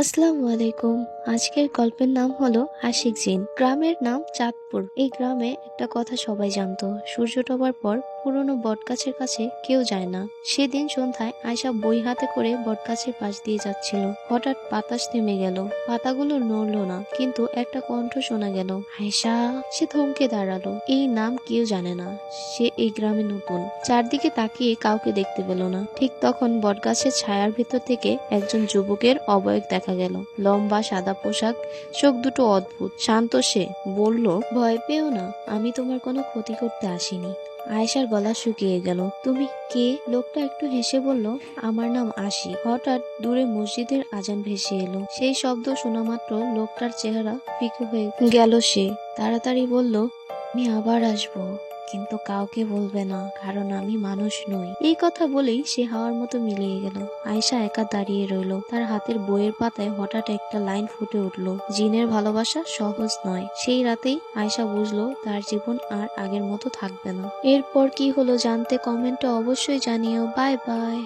আসসালামু আলাইকুম। আজকের গল্পের নাম হলো আশিক জিন। গ্রামের নাম চাঁদপুর। এই গ্রামে একটা কথা সবাই জানতো, সূর্য ডোবার পর পুরনো বটগাছের কাছে কেউ যায় না। সেদিন সন্ধ্যায় আয়শা বই হাতে করে বটগাছের পাশ দিয়ে যাচ্ছিল। হঠাৎ বাতাস থেমে গেল, পাতাগুলো নড়লো না, কিন্তু একটা কণ্ঠ শোনা গেল, আয়শা। সে থমকে দাঁড়ালো। এই নাম কেউ জানে না, সে এই গ্রামে নতুন। চারদিকে তাকিয়ে কাউকে দেখতে পেল না। ঠিক তখন বটগাছের ছায়ার ভেতর থেকে একজন যুবকের অবয়ব দেখা গেল। লম্বা সাদা পোশাক, চোখ দুটো অদ্ভুত। শান্ত সে বলল, ভয় পেও না, আমি তোমার কোনো ক্ষতি করতে আসিনি। আয়েশার গলা শুকিয়ে গেল। তুমি কে? লোকটা একটু হেসে বলল, আমার নাম আশিক। হঠাৎ দূরে মসজিদের আজান ভেসে এলো। সেই শব্দ শোনা মাত্র লোকটার চেহারা ফিকে হয়ে গেল। সে তাড়াতাড়ি বলল, আমি আবার আসবো, কিন্তু কাউকে বলবে না, কারণ আমি মানুষ নই। এই কথা বলেই সে হাওয়ার মতো মিলিয়ে গেল। আয়েশা একা দাঁড়িয়ে রইল। তার হাতের বইয়ের পাতায় হঠাৎ একটা লাইন ফুটে উঠল, জিনের ভালোবাসা সহজ নয়। সেই রাতেই আয়েশা বুঝলো তার জীবন আর আগের মতো থাকবে না। এরপর কি হলো জানতে কমেন্টে অবশ্যই জানিও। Bye bye.